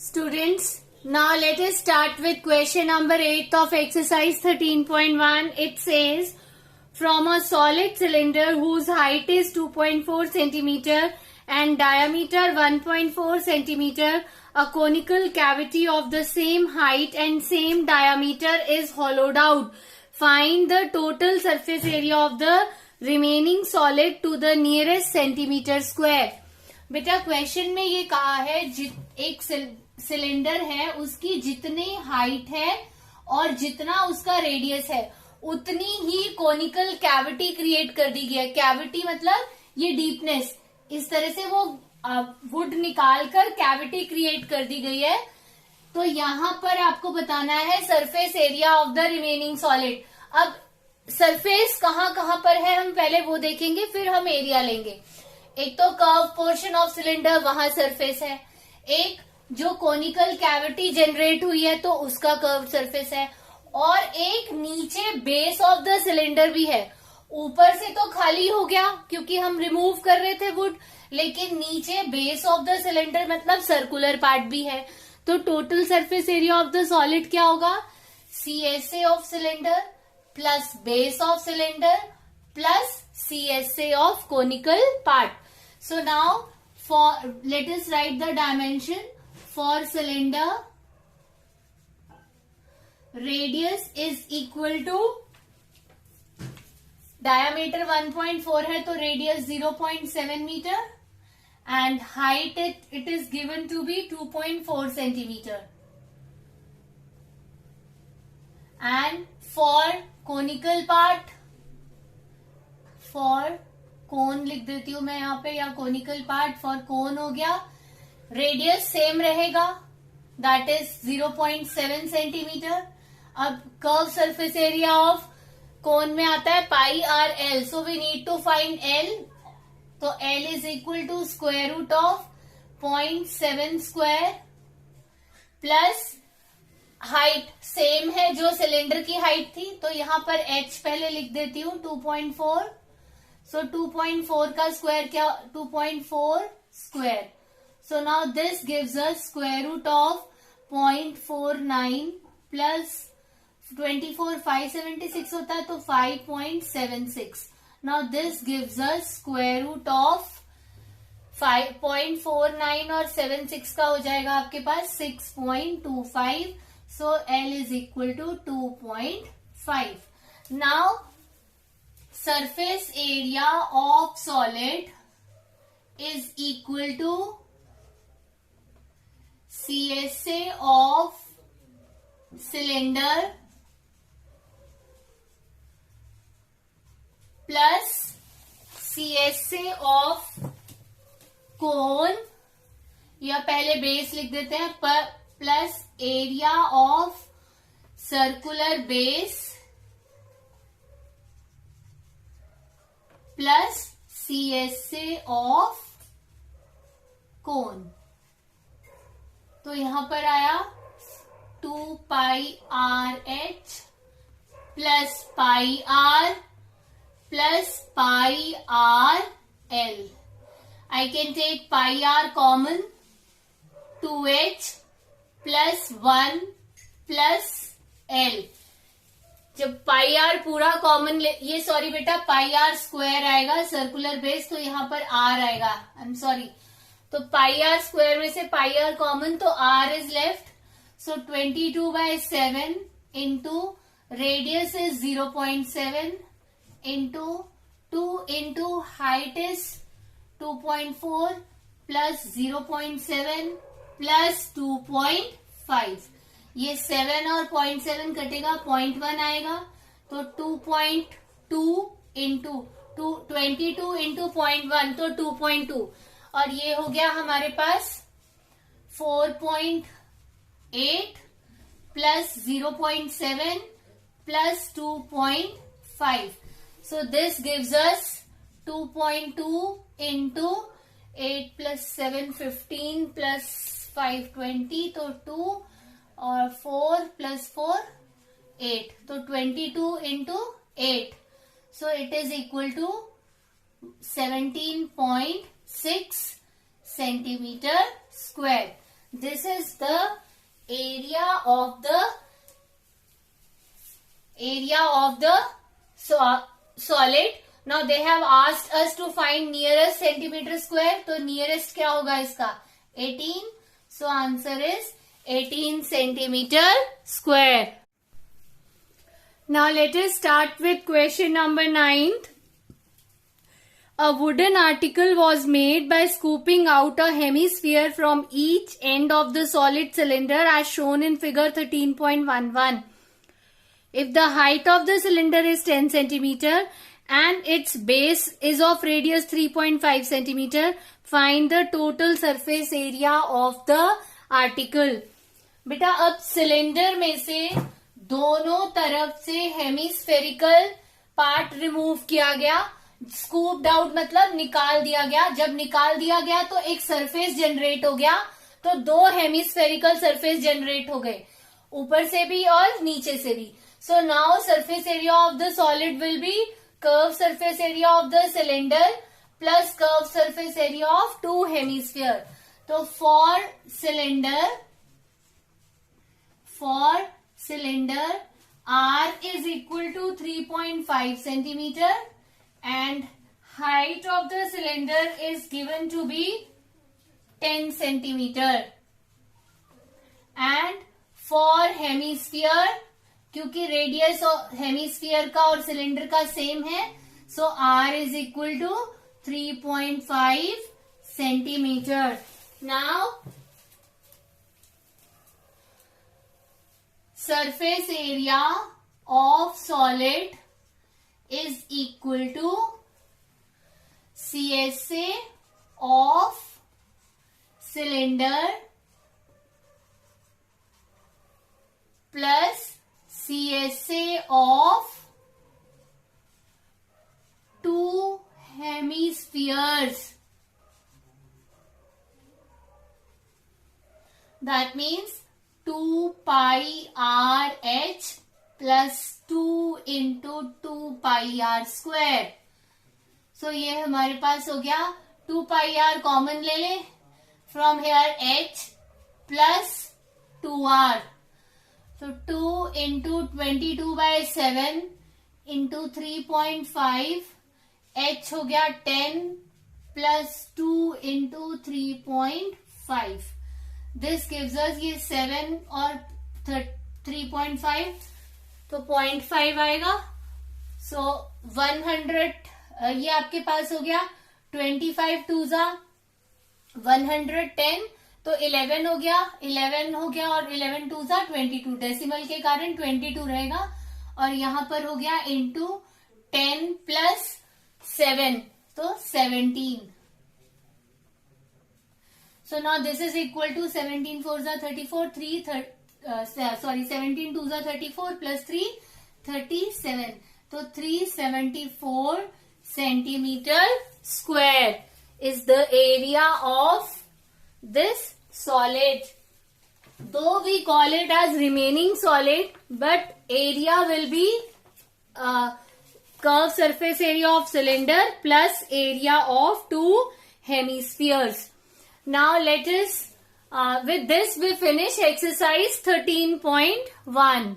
Students, now let us start with question number 8 of exercise 13.1. It says, from a solid cylinder whose height is 2.4 centimeter and diameter 1.4 centimeter, a conical cavity of the same height and same diameter is hollowed out. Find the total surface area of the remaining solid to the nearest centimeter square. बेटा question में ये कहा है एक cylinder है, उसकी जितनी height है और जितना उसका रेडियस है उतनी ही कोनिकल कैविटी क्रिएट कर दी गई है. कैविटी मतलब ये डीपनेस, इस तरह से वो वुड निकाल कर कैविटी क्रिएट कर दी गई है. तो यहाँ पर आपको बताना है surface area of the remaining solid. अब सरफेस कहाँ कहाँ पर है हम पहले वो देखेंगे, फिर हम एरिया लेंगे. एक तो कर्व पोर्शन ऑफ सिलेंडर, वहां सरफेस है. एक जो कोनिकल कैविटी जनरेट हुई है तो उसका कर्व सरफेस है. और एक नीचे बेस ऑफ द सिलेंडर भी है. ऊपर से तो खाली हो गया क्योंकि हम रिमूव कर रहे थे वुड, लेकिन नीचे बेस ऑफ द सिलेंडर मतलब सर्कुलर पार्ट भी है. तो total surface area of the solid क्या होगा? CSA of cylinder plus base of cylinder plus CSA of conical part. So now let us write the dimension for cylinder. Radius is equal to diameter 1.4 है तो radius 0.7 meter and height it is given to be 2.4 centimeter. And for conical part, for cone लिख देती हूं मैं यहाँ पे, या conical part for cone हो गया. रेडियस सेम रहेगा, दैट इज 0.7 सेंटीमीटर. अब curve surface area of cone में आता है pi r l, so we need to find l. तो l is equal to square root of 0.7 square plus height same है जो सिलेंडर की height थी, तो यहाँ पर h पहले लिख देती हूँ 2.4. So 2.4 का स्क्वायर क्या? 2.4 square. So now this gives us square root of 0.49 plus 24 576 होता है तो 5.76. Now this gives us square root of 5.49 और 76 का हो जाएगा आपके पास 6.25. So L is equal to 2.5. Now surface area of solid is equal to CSA of cylinder plus CSA of cone, या पहले बेस लिख देते हैं, plus area of circular base plus CSA of cone. तो यहां पर आया 2 pi r h plus pi r plus pi r l. I can take pi are common, 2h plus 1 plus l. जब पाई आर पूरा common ये sorry बेटा pi r square आएगा circular base, तो यहाँ पर आर आएगा, आई एम सॉरी. तो पाई आर स्क्वायर में से पाई आर कॉमन तो R is left. So 22/7 into radius is 0.7 into 2 into height is 2.4 plus 0.7 plus 2.5. ये 7 और 0.7 कटेगा, 0.1 आएगा. तो 2.2 इंटू 22 इंटू 0.1 तो 2.2. और ये हो गया हमारे पास 4.8 plus 0.7 plus 2.5. So this gives us 2.2 into 8 plus 7 15 plus 5 20, तो 2 और 4 प्लस 4 8, तो 22 into 8. So it is equal to 17.6 centimetre square. This is the area of the solid. Now they have asked us to find nearest centimeter square. तो nearest क्या होगा इसका? 18. So answer is 18 centimeter square. Now let us start with question number 9. A wooden article was made by scooping out a hemisphere from each end of the solid cylinder as shown in figure 13.11. If the height of the cylinder is 10 centimeter and its base is of radius 3.5 centimeter, find the total surface area of the article. बेटा अब cylinder में से दोनों तरफ से hemispherical part remove किया गया. Scooped out मतलब निकाल दिया गया. जब निकाल दिया गया तो एक सरफेस जनरेट हो गया. तो दो हेमिस्फेरिकल सरफेस जनरेट हो गए, ऊपर से भी और नीचे से भी. So now surface area of the solid will be curved surface area of the cylinder plus curved surface area of two hemisphere. So for cylinder R is equal to 3.5 centimeter and height of the cylinder is given to be 10 centimeter. And for hemisphere, क्योंकि radius hemisphere का और cylinder का same है, so R is equal to 3.5 centimetre. Now surface area of solid is equal to CSA of cylinder plus CSA of two hemispheres. That means 2 pi RH plus 2 into 2 pi R square. So ये हमारे पास हो गया 2 pi R common ले ले. From here H plus 2R. So 2 into 22 by 7 into 3.5 H हो गया 10 plus 2 into 3.5. This gives us ये 7 और 3.5 तो 0.5 आएगा. So 100 ये आपके पास हो गया 25 2 जा 110 तो 11 हो गया और 11 2 जा 22. डेसिमल के कारण 22 रहेगा और यहां पर हो गया इंटू 10 प्लस 7 तो 17. So now this is equal to 17 4 जा 34 17 2 जा 34 प्लस 3 37 तो 374 centimetre square is the area of this solid. Though we call it as remaining solid, but area will be curved surface area of cylinder plus area of two hemispheres. Now let us with this we finish exercise 13.1.